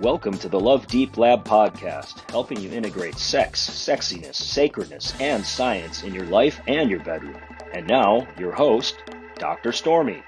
Welcome to the Love Deep Lab podcast, helping you integrate sex, sexiness, sacredness, and science in your life and your bedroom. And now, your host, Dr. Stormy.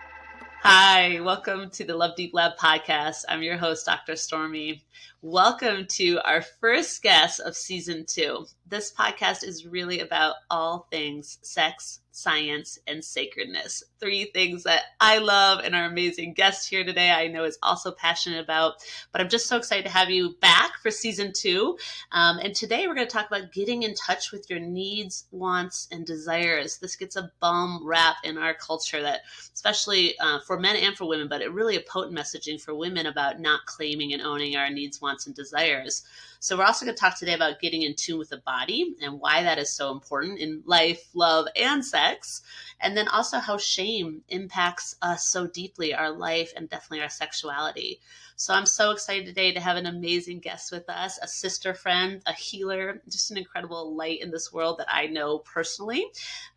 Hi, welcome to the Love Deep Lab podcast. I'm your host, Dr. Stormy. Welcome to our first guest of season 2. This podcast is really about all things sex, science, and sacredness. 3 things that I love and our amazing guest here today I know is also passionate about. But I'm just so excited to have you back for season 2. And today we're going to talk about getting in touch with your needs, wants, and desires. This gets a bum rap in our culture that, especially for men and for women, but it really a potent messaging for women about not claiming and owning our needs, wants, and desires. So we're also going to talk today about getting in tune with the body and why that is so important in life, love, and sex. And then also how shame impacts us so deeply, our life, and definitely our sexuality. So I'm so excited today to have an amazing guest with us, a sister friend, a healer, just an incredible light in this world that I know personally.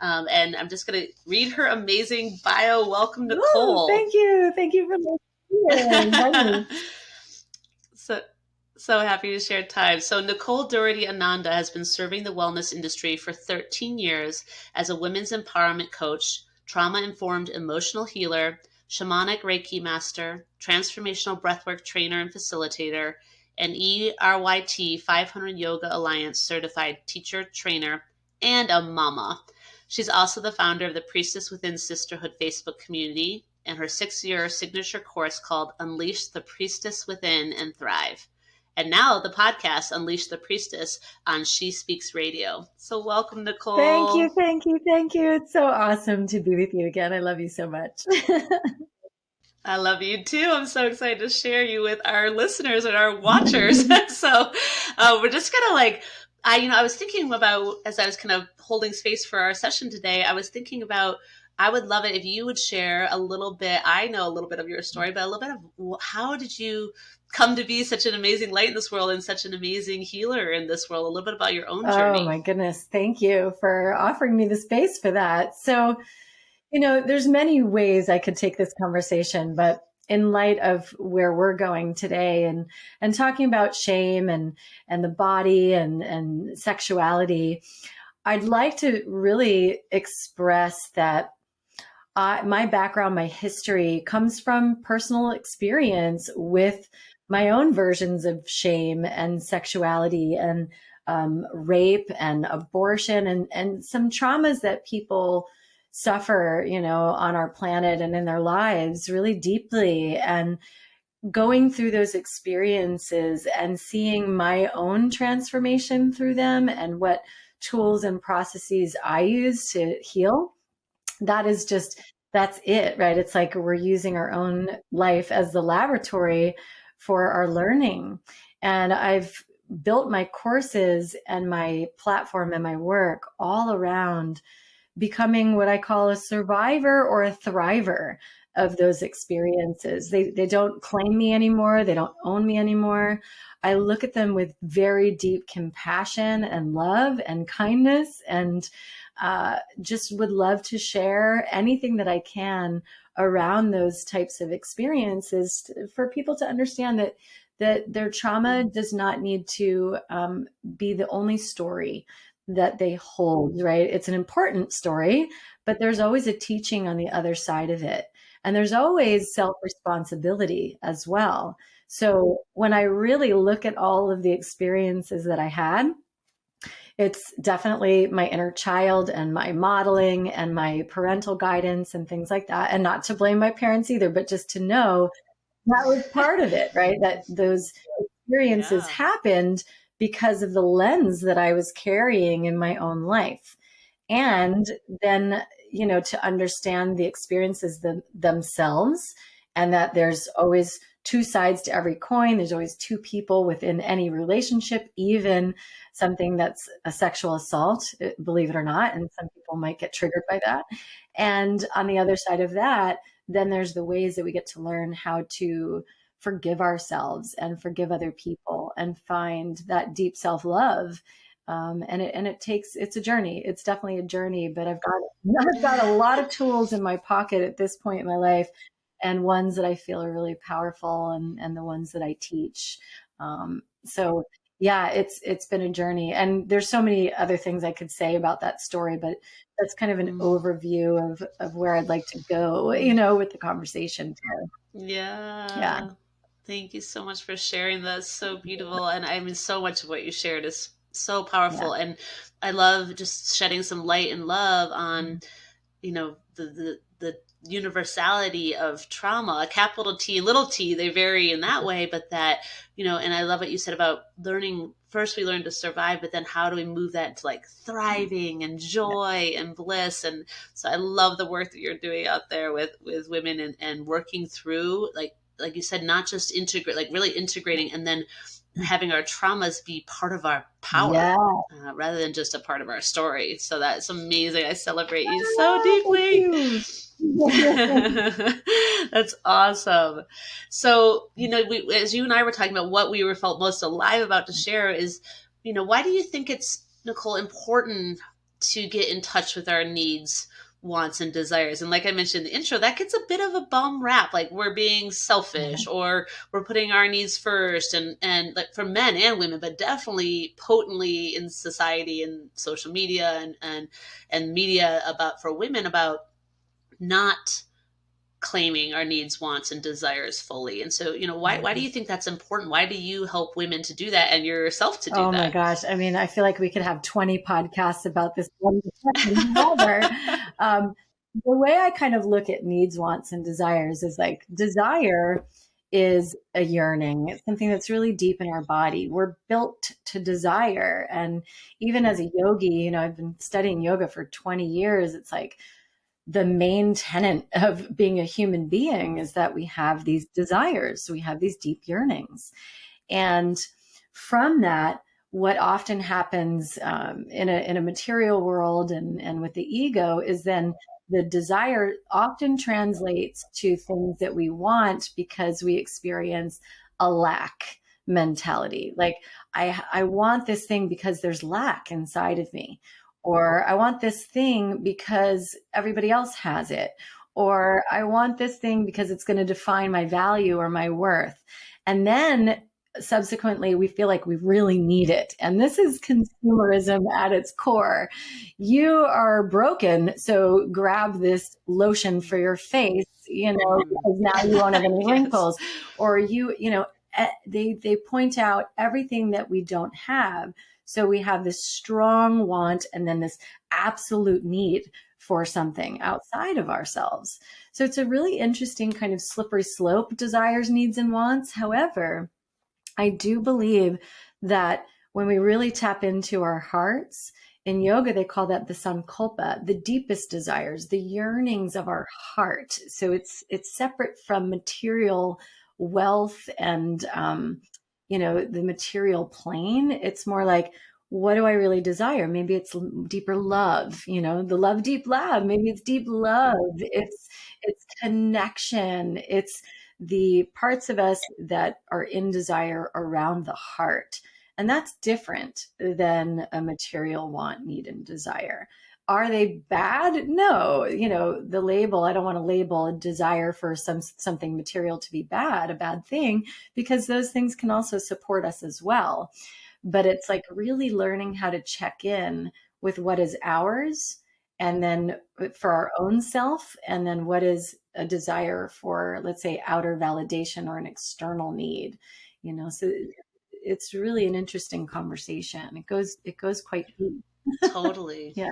And I'm just going to read her amazing bio. Welcome, Nicole. Oh, thank you. Thank you for listening. So happy to share time. So Nicole Doherty Ananda has been serving the wellness industry for 13 years as a women's empowerment coach, trauma-informed emotional healer, shamanic Reiki master, transformational breathwork trainer and facilitator, and ERYT 500 Yoga Alliance certified teacher, trainer, and a mama. She's also the founder of the Priestess Within Sisterhood Facebook community and her 6-year signature course called Unleash the Priestess Within and Thrive. And now the podcast, Unleash the Priestess, on She Speaks Radio. So welcome, Nicole. Thank you. It's so awesome to be with you again. I love you so much. I love you too. I'm so excited to share you with our listeners and our watchers. So we're just going to I was thinking about, as I was kind of holding space for our session today, I was thinking about, I would love it if you would share a little bit. I know a little bit of your story, but a little bit of how did you come to be such an amazing light in this world and such an amazing healer in this world? A little bit about your own journey. Oh my goodness. Thank you for offering me the space for that. So, there's many ways I could take this conversation, but in light of where we're going today and talking about shame and the body and sexuality, I'd like to really express that my background, my history comes from personal experience with my own versions of shame and sexuality and rape and abortion and some traumas that people suffer, on our planet and in their lives really deeply. And going through those experiences and seeing my own transformation through them and what tools and processes I use to heal, that's it, right? It's like we're using our own life as the laboratory for our learning. And I've built my courses and my platform and my work all around becoming what I call a survivor or a thriver of those experiences. They don't claim me anymore. They don't own me anymore. I look at them with very deep compassion and love and kindness, and just would love to share anything that I can around those types of experiences for people to understand that their trauma does not need to be the only story that they hold, right? It's an important story, but there's always a teaching on the other side of it. And there's always self-responsibility as well. So when I really look at all of the experiences that I had, it's definitely my inner child and my modeling and my parental guidance and things like that. And not to blame my parents either, but just to know that was part of it, right? That those experiences happened because of the lens that I was carrying in my own life. And then, to understand the experiences themselves, and that there's always 2 sides to every coin. There's always 2 people within any relationship, even something that's a sexual assault, believe it or not. And some people might get triggered by that. And on the other side of that, then there's the ways that we get to learn how to forgive ourselves and forgive other people and find that deep self-love. It's a journey. It's definitely a journey, but I've got a lot of tools in my pocket at this point in my life, and ones that I feel are really powerful and the ones that I teach So yeah, it's been a journey, and there's so many other things I could say about that story, but that's kind of an overview of where I'd like to go, with the conversation. Yeah. Yeah. Thank you so much for sharing. That's so beautiful. And I mean, so much of what you shared is so powerful. Yeah. And I love just shedding some light and love on, the universality of trauma, a capital T, little t, they vary in that way, but that, and I love what you said about learning. First, we learn to survive, but then how do we move that to like thriving and joy and bliss? And so I love the work that you're doing out there with women and working through, like you said, not just integrate, like really integrating and then having our traumas be part of our power rather than just a part of our story. So that's amazing. I celebrate you so deeply. That's awesome. So, as you and I were talking about what we felt most alive about to share is, why do you think it's, Nicole, important to get in touch with our needs, wants, and desires? And like I mentioned in the intro, that gets a bit of a bum rap, like we're being selfish or we're putting our needs first, and like for men and women, but definitely potently in society and social media and media for women about not claiming our needs, wants, and desires fully. And so, why do you think that's important? Why do you help women to do that and yourself to do that? Oh my gosh. I mean, I feel like we could have 20 podcasts about this one discussion. The way I kind of look at needs, wants, and desires is like desire is a yearning. It's something that's really deep in our body. We're built to desire. And even as a yogi, I've been studying yoga for 20 years. It's like, the main tenet of being a human being is that we have these desires. We have these deep yearnings. And from that, what often happens in a material world and with the ego is then the desire often translates to things that we want because we experience a lack mentality. Like, I want this thing because there's lack inside of me. Or I want this thing because everybody else has it. Or I want this thing because it's going to define my value or my worth. And then subsequently, we feel like we really need it. And this is consumerism at its core. You are broken, so grab this lotion for your face, because now you won't have any wrinkles. Or they point out everything that we don't have. So we have this strong want and then this absolute need for something outside of ourselves. So it's a really interesting kind of slippery slope, desires, needs, and wants. However, I do believe that when we really tap into our hearts, in yoga, they call that the sankalpa, the deepest desires, the yearnings of our heart. So it's separate from material wealth and, the material plane. It's more like, what do I really desire? Maybe it's deeper love, the Love Deep Lab. Maybe it's deep love. It's connection. It's the parts of us that are in desire around the heart. And that's different than a material want, need, and desire. Are they bad? No, the label, I don't want to label a desire for something material to be bad, a bad thing, because those things can also support us as well. But it's like really learning how to check in with what is ours, and then for our own self, and then what is a desire for, let's say, outer validation or an external need, so it's really an interesting conversation. It goes quite deep. Totally. Yeah.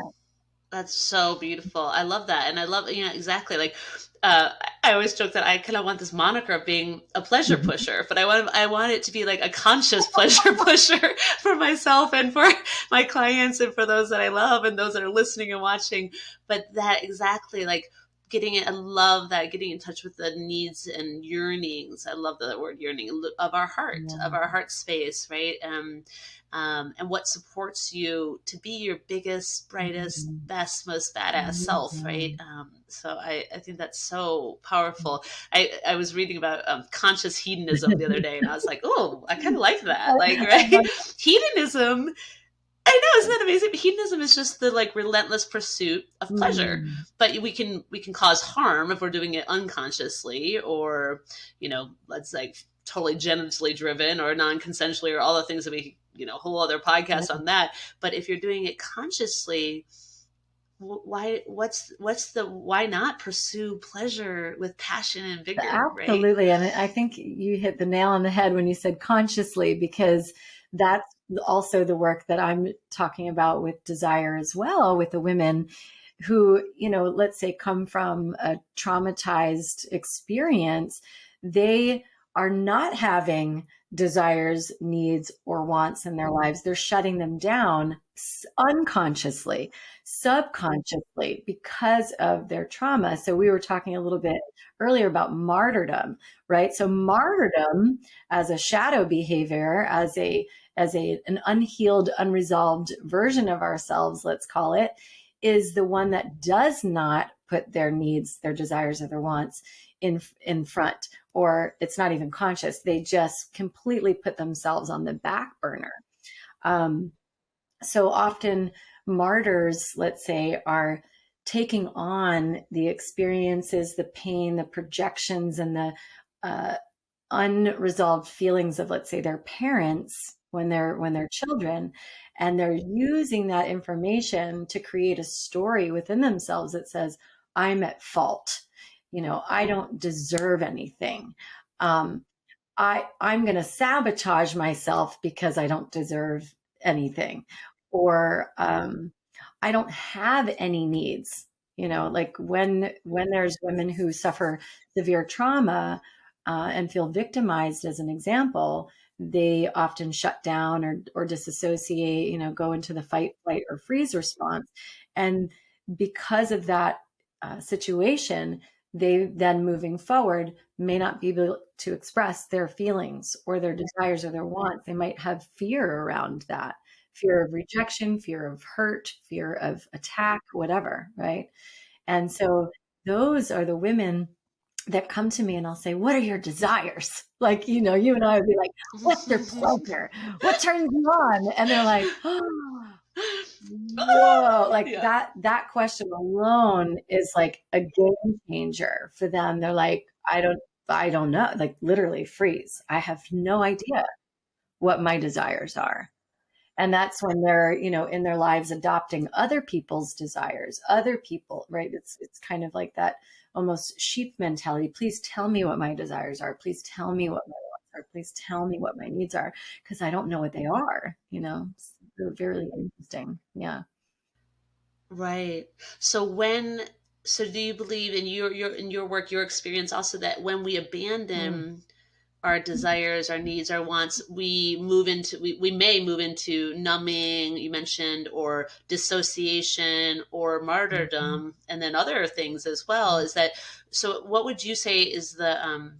That's so beautiful. I love that. And I love, exactly. Like, I always joke that I kind of want this moniker of being a pleasure pusher, but I want it to be like a conscious pleasure pusher for myself and for my clients and for those that I love and those that are listening and watching. But that exactly, like I love that, getting in touch with the needs and yearnings. I love the word yearning of our heart, of our heart space, right? And what supports you to be your biggest, brightest, best, most badass self, right? So I think that's so powerful. I was reading about conscious hedonism the other day, and I was like, oh, I kind of like that. Like, right? Hedonism, I know, isn't that amazing? Hedonism is just the like relentless pursuit of pleasure, but we can cause harm if we're doing it unconsciously, or let's like totally genitally driven or non-consensually or all the things that we, whole other podcast on that. But if you're doing it consciously, why not pursue pleasure with passion and vigor? Absolutely. Right? And I think you hit the nail on the head when you said consciously, because that's also the work that I'm talking about with desire as well, with the women who, let's say come from a traumatized experience. They are not having desires, needs, or wants in their lives. They're shutting them down unconsciously, subconsciously, because of their trauma. So we were talking a little bit earlier about martyrdom, right? So martyrdom as a shadow behavior, as an unhealed, unresolved version of ourselves, let's call it, is the one that does not put their needs, their desires, or their wants in front, or it's not even conscious. They just completely put themselves on the back burner. So often martyrs, let's say, are taking on the experiences, the pain, the projections, and the unresolved feelings of, let's say, their parents when they're children, and they're using that information to create a story within themselves that says, I'm at fault. I don't deserve anything. I'm going to sabotage myself because I don't deserve anything, or I don't have any needs. Like when there's women who suffer severe trauma and feel victimized, as an example, they often shut down or disassociate, go into the fight, flight, or freeze response. And because of that situation, they then moving forward may not be able to express their feelings or their desires or their wants. They might have fear around that, fear of rejection, fear of hurt, fear of attack, whatever, right? And so those are the women that come to me, and I'll say, what are your desires? Like, you and I would be like, what's your pleasure? What turns you on? And they're like, oh, whoa, like that question alone is like a game changer for them. They're like, I don't know, like literally freeze. I have no idea what my desires are. And that's when they're, in their lives adopting other people's desires, other people, right? It's kind of like that almost sheep mentality. Please tell me what my desires are. Please tell me what my wants are. Please tell me what my needs are, because I don't know what they are. It's really interesting. Yeah. Right. So do you believe in your work, your experience also, that when we abandon our desires, our needs, our wants, we may move into numbing, you mentioned, or dissociation or martyrdom, and then other things as well. Is that, so what would you say is the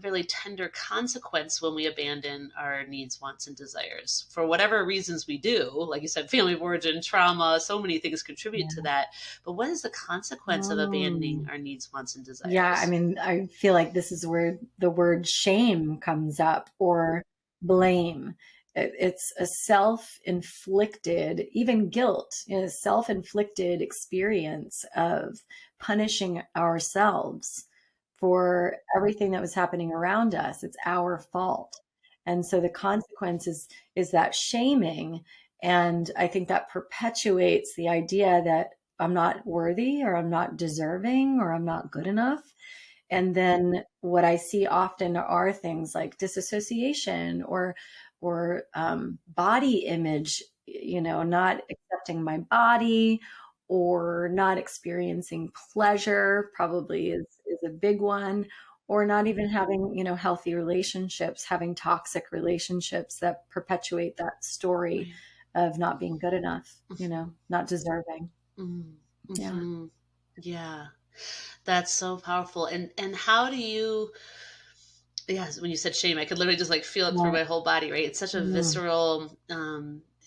really tender consequence when we abandon our needs, wants, and desires for whatever reasons we do? Like you said, family of origin, trauma, so many things contribute to that. But what is the consequence of abandoning our needs, wants, and desires? Yeah, I mean, I feel like this is where the word shame comes up, or blame. It's a self-inflicted, even guilt, self-inflicted experience of punishing ourselves for everything that was happening around us. It's our fault. And so the consequence is that shaming. And I think that perpetuates the idea that I'm not worthy, or I'm not deserving, or I'm not good enough. And then what I see often are things like disassociation or body image, not accepting my body, or not experiencing pleasure, probably is a big one, or not even having, healthy relationships, having toxic relationships that perpetuate that story of not being good enough, not deserving. Mm-hmm. Yeah. That's so powerful. And how do you, when you said shame, I could literally just like feel it through my whole body, right? It's such a visceral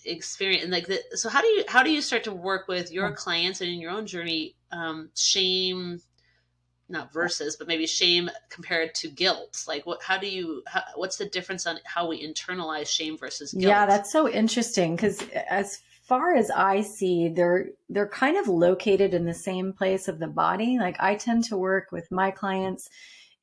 experience. And like so how do you start to work with your clients and in your own journey, shame, not versus, but maybe shame compared to guilt? Like what's the difference on how we internalize shame versus guilt? Yeah, that's so interesting, because as far as I see, they're kind of located in the same place of the body. Like I tend to work with my clients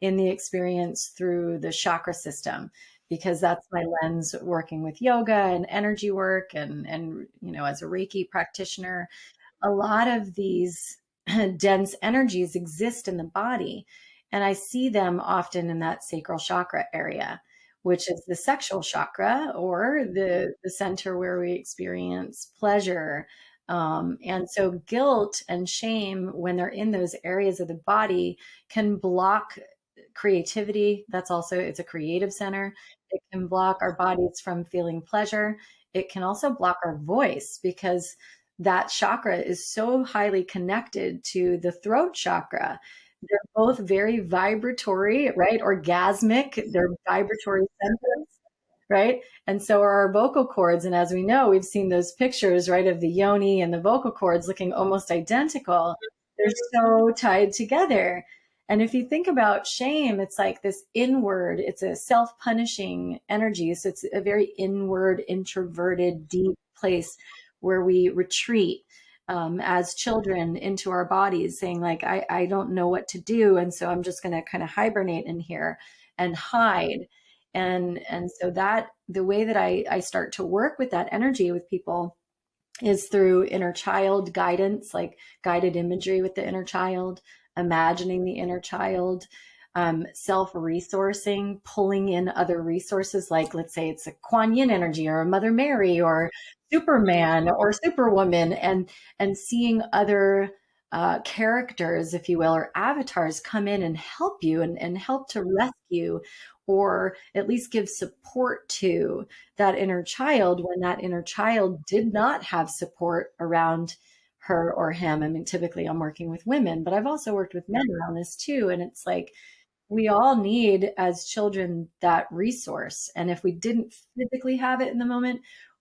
in the experience through the chakra system, because that's my lens working with yoga and energy work and as a Reiki practitioner. A lot of these dense energies exist in the body, and I see them often in that sacral chakra area, which is the sexual chakra, or the center where we experience pleasure. And so guilt and shame, when they're in those areas of the body, can block creativity. It's a creative center. It can block our bodies from feeling pleasure. It can also block our voice, because that chakra is so highly connected to the throat chakra. They're both very vibratory, right? Orgasmic. They're vibratory centers, right? And so are our vocal cords. And as we know, we've seen those pictures, right, of the yoni and the vocal cords looking almost identical. They're so tied together. And if you think about shame, it's like this inward, it's a self-punishing energy. So it's a very inward, introverted, deep place where we retreat as children into our bodies, saying like, I don't know what to do. And so I'm just going to kind of hibernate in here and hide. And so that the way that I start to work with that energy with people is through inner child guidance, like guided imagery with the inner child, imagining the inner child, self-resourcing, pulling in other resources, like let's say it's a Kuan Yin energy or a Mother Mary or Superman or Superwoman, and seeing other characters, if you will, or avatars come in and help you and help to rescue, or at least give support to that inner child when that inner child did not have support around her or him. I mean, typically I'm working with women, but I've also worked with men around this too. And it's like, we all need as children that resource. And if we didn't physically have it in the moment,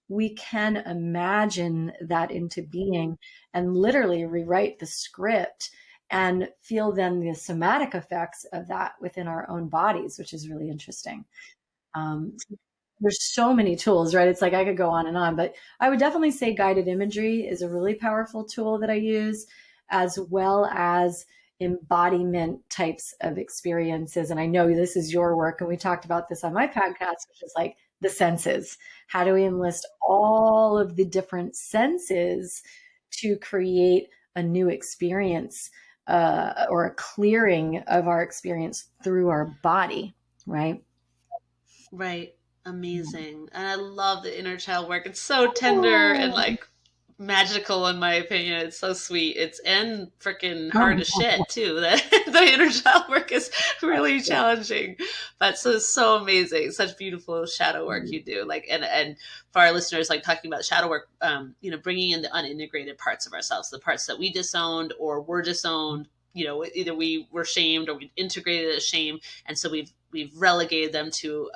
we can imagine that into being and literally rewrite the script and feel then the somatic effects of that within our own bodies, which is really interesting. There's so many tools, right? It's like I could go on and on, but I would definitely say guided imagery is a really powerful tool that I use, as well as embodiment types of experiences. And I know this is your work, and we talked about this on my podcast, which is like the senses. How do we enlist all of the different senses to create a new experience or a clearing of our experience through our body, right? Right. Amazing. And I love the inner child work. It's so tender and like magical, in my opinion. It's so sweet. It's and freaking hard as shit too. That the inner child work is really challenging, but so amazing. Such beautiful shadow work you do. Like, and for our listeners, like talking about shadow work, bringing in the unintegrated parts of ourselves, the parts that we disowned or were disowned. Either we were shamed or we integrated as shame, and so we've relegated them to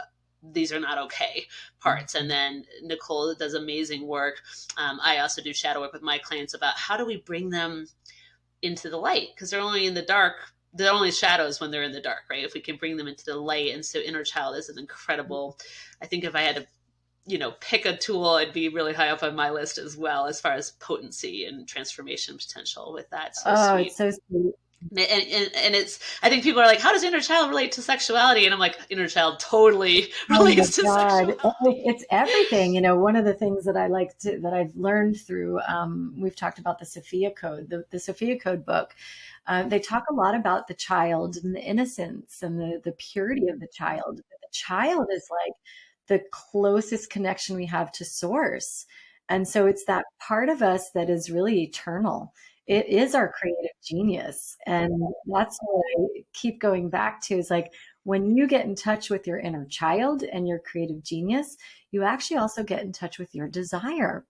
these are not okay parts. And then Nicole does amazing work. I also do shadow work with my clients about how do we bring them into the light, because they're only in the dark. They're only shadows when they're in the dark, right? If we can bring them into the light. And so inner child is an incredible, I think if I had to, pick a tool, it'd be really high up on my list as well, as far as potency and transformation potential with that. Sweet. It's so sweet. And it's, I think people are like, how does inner child relate to sexuality? And I'm like, inner child totally relates to sexuality. It's everything. One of the things that that I've learned through, we've talked about the Sophia Code, the Sophia Code book. They talk a lot about the child and the innocence and the purity of the child. But the child is like the closest connection we have to source. And so it's that part of us that is really eternal. It is our creative genius. And that's what I keep going back to, is like, when you get in touch with your inner child and your creative genius, you actually also get in touch with your desire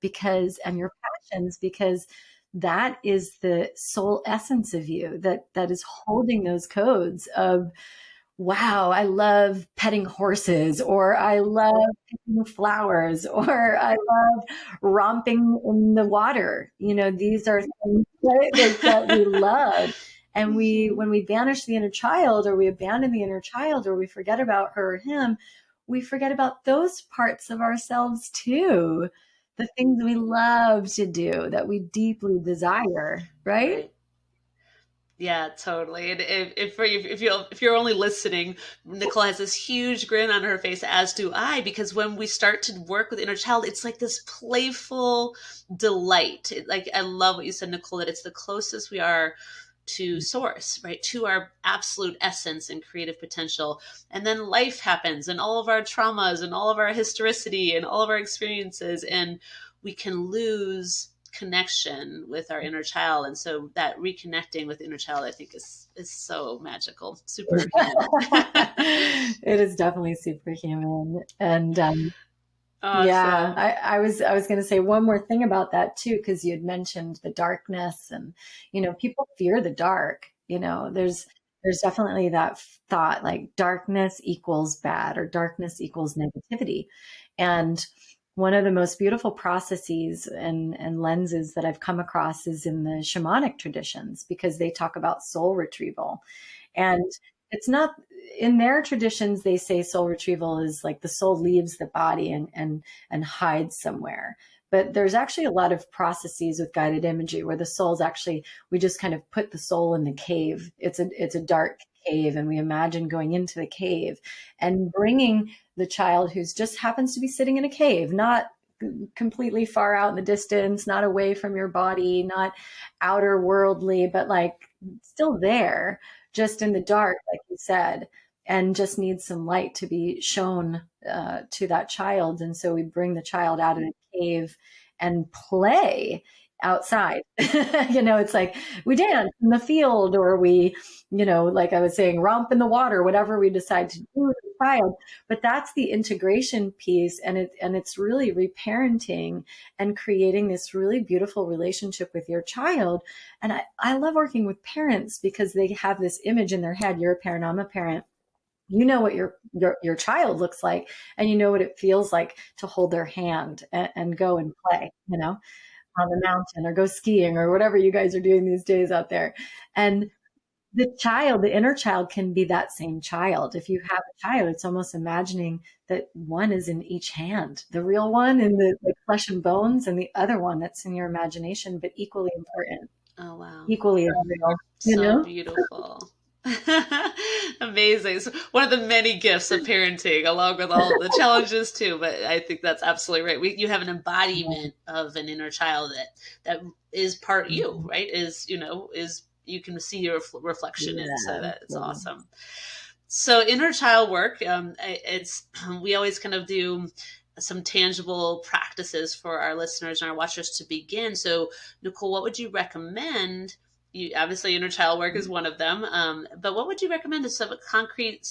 and your passions, because that is the soul essence of you that is holding those codes of, wow, I love petting horses, or I love picking flowers, or I love romping in the water. These are things that we love. And when we banish the inner child, or we abandon the inner child, or we forget about her or him, we forget about those parts of ourselves too. The things we love to do, that we deeply desire, right? Yeah, totally. And if you're only listening, Nicole has this huge grin on her face, as do I, because when we start to work with inner child, it's like this playful delight. Like I love what you said, Nicole, that it's the closest we are to source, right? To our absolute essence and creative potential. And then life happens and all of our traumas and all of our historicity and all of our experiences, and we can lose connection with our inner child. And so that reconnecting with inner child, I think is so magical, superhuman. It is definitely superhuman. And Awesome. yeah, I was going to say one more thing about that too, because you had mentioned the darkness, and people fear the dark. There's definitely that thought like darkness equals bad or darkness equals negativity. And one of the most beautiful processes and lenses that I've come across is in the shamanic traditions, because they talk about soul retrieval. And it's not in their traditions, they say soul retrieval is like the soul leaves the body and hides somewhere. But there's actually a lot of processes with guided imagery where the soul's actually, we just kind of put the soul in the cave. It's a dark cave, and we imagine going into the cave and bringing the child who's just happens to be sitting in a cave, not completely far out in the distance, not away from your body, not outer worldly, but like still there, just in the dark, like you said, and just needs some light to be shown to that child. And so we bring the child out of the cave and play outside. It's like we dance in the field, or we, like I was saying, romp in the water, whatever we decide to do with the child. But that's the integration piece. And it's really reparenting and creating this really beautiful relationship with your child. And I love working with parents because they have this image in their head. You're a parent, I'm a parent. You know what your child looks like, and you know what it feels like to hold their hand and go and play, on the mountain or go skiing or whatever you guys are doing these days out there. And the inner child can be that same child. If you have a child, it's almost imagining that one is in each hand, the real one in the flesh and bones, and the other one that's in your imagination, but equally important. Oh, wow. Equally as real. So beautiful. Amazing. So one of the many gifts of parenting, along with all the challenges too. But I think that's absolutely right. You have an embodiment of an inner child that is part you, right? Is you can see your reflection in. So that's awesome. So inner child work, we always kind of do some tangible practices for our listeners and our watchers to begin. So Nicole, what would you recommend? Obviously inner child work is one of them. But what would you recommend as some concrete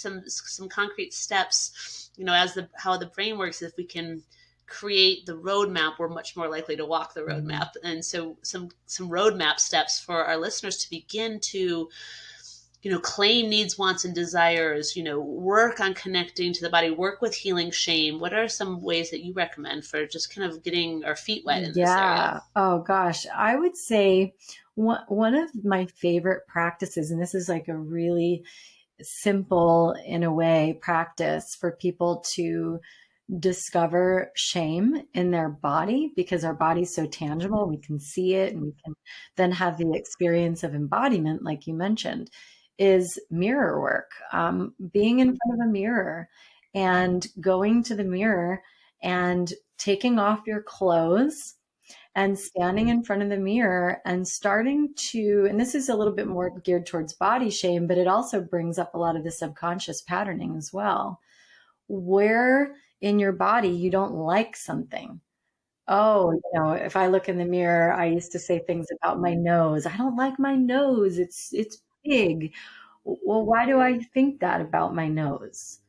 steps, as how the brain works? If we can create the roadmap, we're much more likely to walk the roadmap. And so some roadmap steps for our listeners to begin to, claim needs, wants, and desires, work on connecting to the body, work with healing shame. What are some ways that you recommend for just kind of getting our feet wet in this area? Oh gosh. I would say one of my favorite practices, and this is like a really simple, in a way, practice for people to discover shame in their body, because our body's so tangible. We can see it, and we can then have the experience of embodiment, like you mentioned, is mirror work. Being in front of a mirror and going to the mirror and taking off your clothes and standing in front of the mirror and starting to, and this is a little bit more geared towards body shame, but it also brings up a lot of the subconscious patterning as well. Where in your body you don't like something. Oh, if I look in the mirror, I used to say things about my nose. I don't like my nose. It's big. Well, why do I think that about my nose?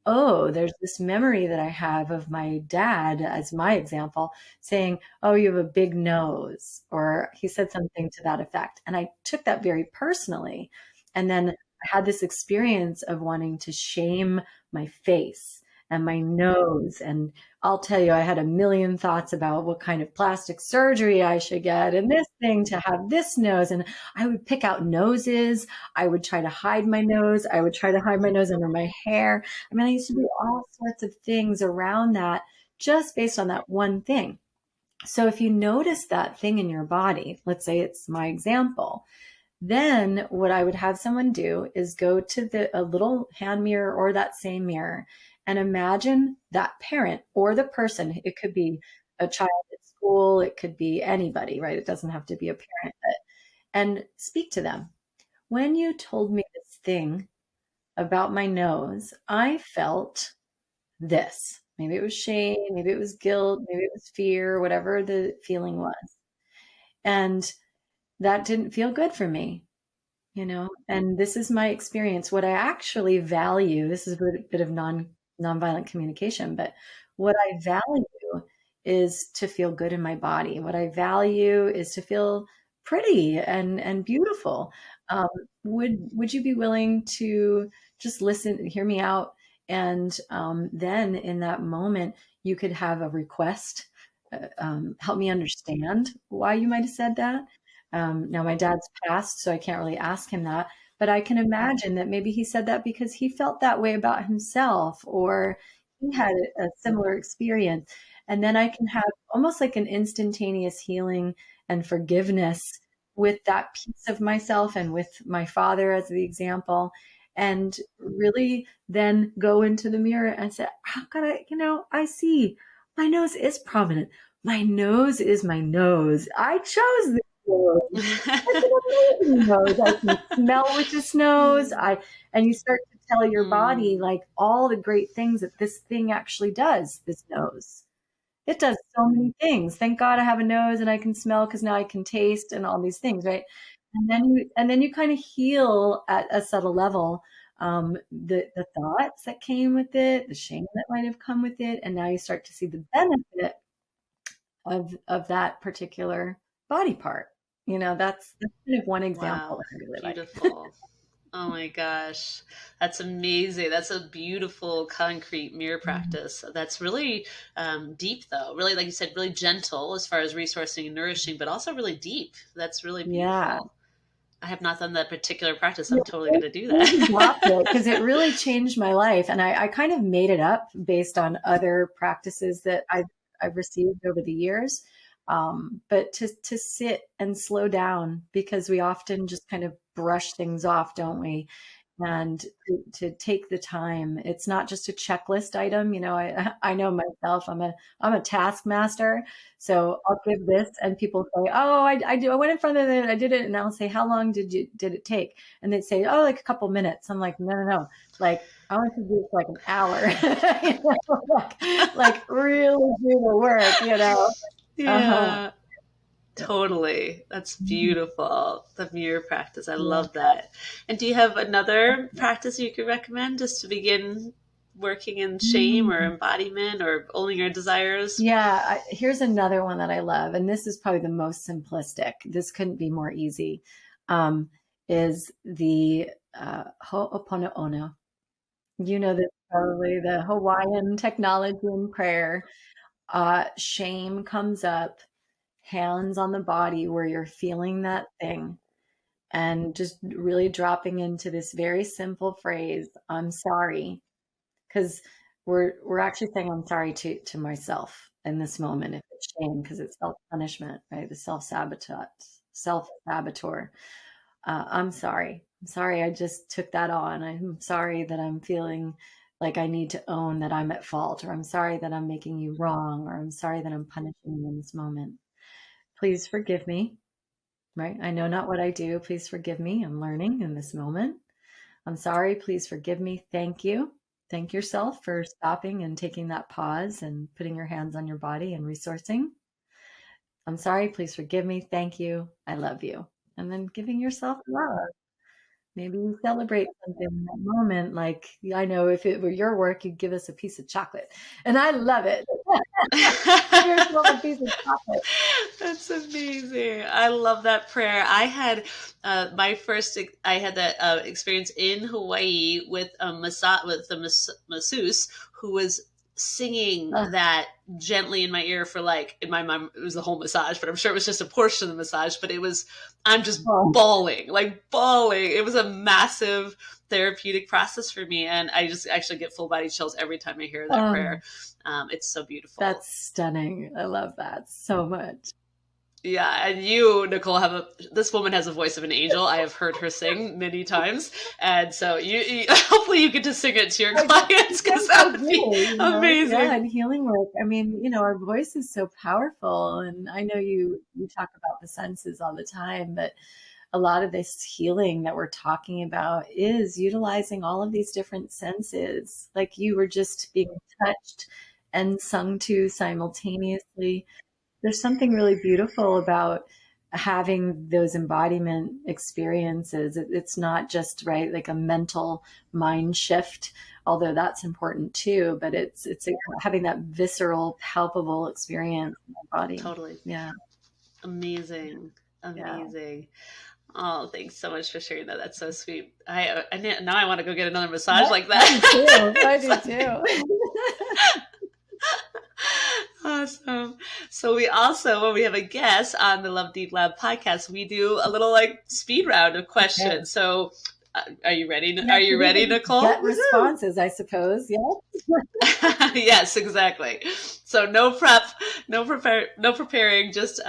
Oh, there's this memory that I have of my dad, as my example, saying, oh, you have a big nose, or he said something to that effect. And I took that very personally. And then I had this experience of wanting to shame my face and my nose. And I'll tell you, I had a million thoughts about what kind of plastic surgery I should get and this thing to have this nose. And I would pick out noses. I would try to hide my nose. I would try to hide my nose under my hair. I mean, I used to do all sorts of things around that just based on that one thing. So if you notice that thing in your body, let's say it's my example, Then what I would have someone do is go to a little hand mirror or that same mirror and imagine that parent or the person. It could be a child at school. It could be anybody, right? It doesn't have to be a parent, and speak to them. When you told me this thing about my nose, I felt this. Maybe it was shame, maybe it was guilt, maybe it was fear, whatever the feeling was. And that didn't feel good for me, and this is my experience. What I actually value, this is a bit of nonviolent communication, but what I value is to feel good in my body. What I value is to feel pretty and beautiful. Would you be willing to just listen, hear me out? And then in that moment, you could have a request. Help me understand why you might have said that. Now my dad's passed, so I can't really ask him that, but I can imagine that maybe he said that because he felt that way about himself, or he had a similar experience. And then I can have almost like an instantaneous healing and forgiveness with that piece of myself and with my father as the example, and really then go into the mirror and say, how could I see my nose is prominent. My nose is my nose. I chose this nose. It's an amazing nose. I can smell with this nose. And you start to tell your body like all the great things that this thing actually does, this nose. It does so many things. Thank God I have a nose and I can smell, because now I can taste and all these things, right? And then you kind of heal at a subtle level the thoughts that came with it, the shame that might have come with it, and now you start to see the benefit of that particular body part. That's kind of one example. Wow, that I really beautiful. Like. Oh my gosh, that's amazing. That's a beautiful concrete mirror practice. That's really deep, though. Really, like you said, really gentle as far as resourcing and nourishing, but also really deep. That's really beautiful. Yeah. I have not done that particular practice. I'm totally going to do that. Because it really changed my life. And I kind of made it up based on other practices that I've received over the years. But to sit and slow down, because we often just kind of brush things off, don't we? And to take the time. It's not just a checklist item. I know myself, I'm a taskmaster. So I'll give this and people say, oh, I went in front of it, I did it. And I'll say, how long did it take? And they'd say, oh, like a couple minutes. I'm like, no. Like, I want to do this like an hour, like really do the work, Yeah. Totally. That's beautiful. The mirror practice. I love that. And do you have another practice you could recommend just to begin working in shame or embodiment or owning your desires? Yeah. Here's another one that I love. And this is probably the most simplistic. This couldn't be more easy. Is the Ho'oponopono. This probably the Hawaiian technology in prayer. Shame comes up, hands on the body where you're feeling that thing, and just really dropping into this very simple phrase, I'm sorry. Because we're actually saying I'm sorry to myself in this moment. If it's shame, because it's self-punishment, right? The self-saboteur. I'm sorry. I just took that on. I'm sorry that I'm feeling like I need to own that I'm at fault, or I'm sorry that I'm making you wrong, or I'm sorry that I'm punishing you in this moment. Please forgive me, right? I know not what I do. Please forgive me. I'm learning in this moment. I'm sorry. Please forgive me. Thank you. Thank yourself for stopping and taking that pause and putting your hands on your body and resourcing. I'm sorry. Please forgive me. Thank you. I love you. And then giving yourself love. Maybe you celebrate something in that moment. Like, I know if it were your work, you'd give us a piece of chocolate. And I love it. Give yourself a piece of chocolate. That's amazing. I love that prayer. I had that experience in Hawaii with a masseuse who was singing that gently in my ear for in my mind, it was the whole massage, but I'm sure it was just a portion of the massage, but I'm just bawling. It was a massive therapeutic process for me. And I just actually get full body chills every time I hear that prayer. It's so beautiful. That's stunning. I love that so much. Yeah, and you, Nicole, this woman has a voice of an angel. I have heard her sing many times, and so you hopefully you get to sing it to your clients, because that would be amazing. Yeah, and healing work. I mean, our voice is so powerful, and I know you talk about the senses all the time, but a lot of this healing that we're talking about is utilizing all of these different senses. Like you were just being touched and sung to simultaneously. There's something really beautiful about having those embodiment experiences. It's not just like a mental mind shift, although that's important too, but it's having that visceral, palpable experience in my body. Totally. Yeah. Amazing. Yeah. Oh, thanks so much for sharing that. That's so sweet. Now I want to go get another massage like that. I do too. Awesome. So we also, when we have a guest on the Love Deep Lab podcast, we do a little speed round of questions. Okay. So are you ready? Yeah, are you ready, Nicole? Get responses, I suppose. Yeah. Yes, exactly. So no prep, no preparing, just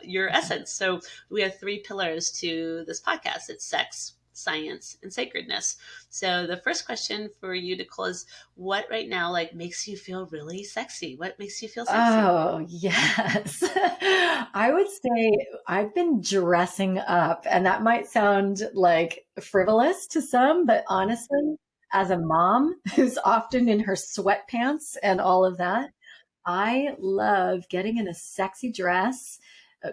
your essence. So we have 3 pillars to this podcast. It's sex, science, and sacredness. So the first question for you, Nicole, is what right now makes you feel really sexy? What makes you feel sexy? Oh, yes. I would say I've been dressing up, and that might sound like frivolous to some, but honestly, as a mom who's often in her sweatpants and all of that, I love getting in a sexy dress,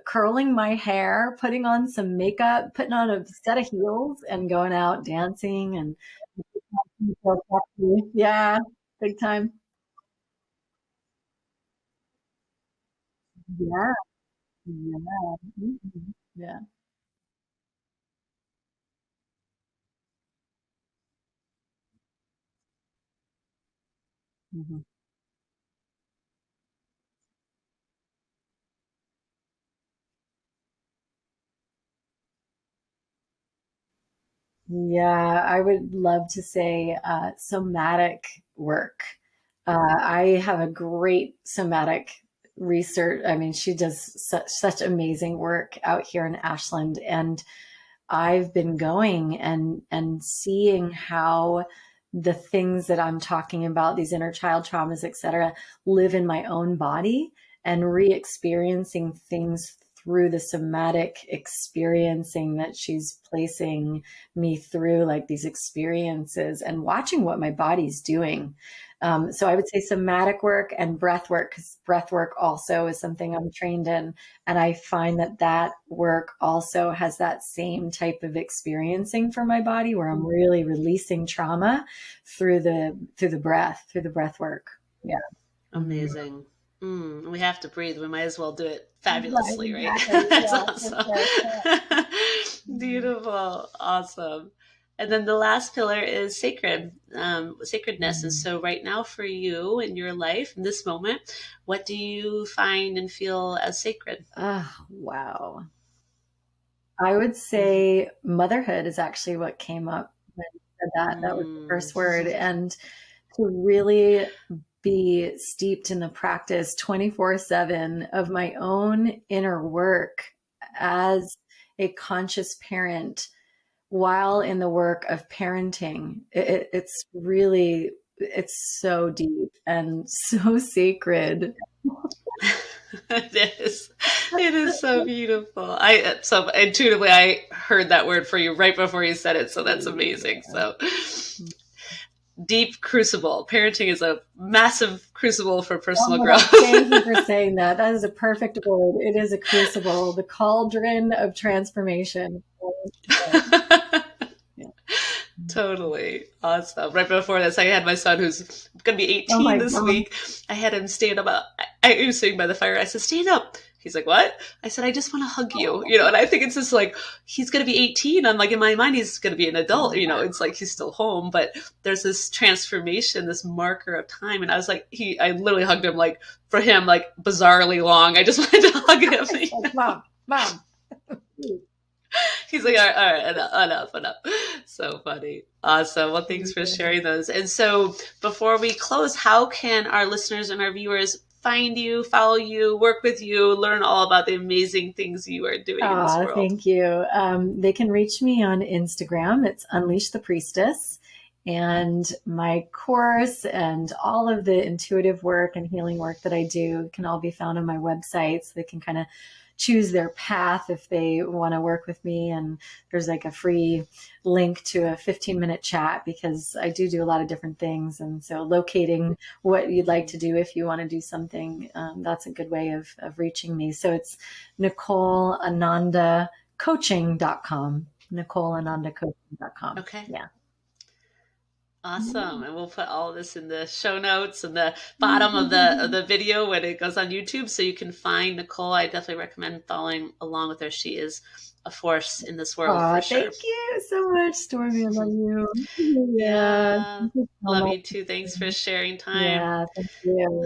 curling my hair, putting on some makeup, putting on a set of heels, and going out dancing and yeah, big time. Yeah, yeah, yeah. Mhm. Yeah, I would love to say somatic work. I have a great somatic research. I mean, she does such amazing work out here in Ashland, and I've been going and seeing how the things that I'm talking about, these inner child traumas, et cetera, live in my own body, and re-experiencing things through the somatic experiencing that she's placing me through, like these experiences, and watching what my body's doing. So I would say somatic work and breath work, because breath work also is something I'm trained in. And I find that work also has that same type of experiencing for my body, where I'm really releasing trauma through the breath work. Yeah. Amazing. We have to breathe. We might as well do it fabulously, right? Exactly. That's Yeah, awesome. Beautiful. Awesome. And then the last pillar is sacredness. And so right now for you in your life, in this moment, what do you find and feel as sacred? Oh, wow. I would say motherhood is actually what came up when you said that. That was the first word. And to really be steeped in the practice 24/7 of my own inner work as a conscious parent, while in the work of parenting. It's so deep and so sacred. It is so beautiful. So intuitively I heard that word for you right before you said it, so that's amazing. So deep crucible. Parenting is a massive crucible for personal growth. Thank you for saying that. That is a perfect word. It is a crucible, the cauldron of transformation. Totally. Awesome. Right before this, I had my son who's going to be 18 this week. I had him stand up. I was sitting by the fire. I said, stand up. He's like, what? I said, I just want to hug you. And I think it's just he's going to be 18. I'm like, in my mind, he's going to be an adult. It's like he's still home, but there's this transformation, this marker of time. And I was like, I literally hugged him, for him, bizarrely long. I just wanted to hug him. Mom. He's like, all right, enough. So funny. Awesome. Well, thanks for sharing those. And so before we close, how can our listeners and our viewers find you, follow you, work with you, learn all about the amazing things you are doing in this world? Thank you. They can reach me on Instagram. It's Unleash the Priestess. And my course and all of the intuitive work and healing work that I do can all be found on my website. So they can kind of choose their path if they want to work with me. And there's like a free link to a 15-minute chat because I do a lot of different things. And so locating what you'd like to do if you want to do something, that's a good way of reaching me. So it's NicoleAnandaCoaching.com. NicoleAnandaCoaching.com. Okay. Yeah. Awesome. And we'll put all of this in the show notes and the bottom of the video when it goes on YouTube, so you can find Nicole. I definitely recommend following along with her. She is a force in this world for sure. Thank you so much, Stormy. I love you. Yeah. Love you too. Thanks for sharing time. Yeah, thank you.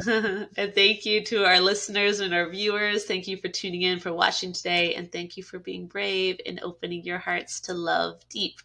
And thank you to our listeners and our viewers. Thank you for tuning in, for watching today. And thank you for being brave and opening your hearts to love deep.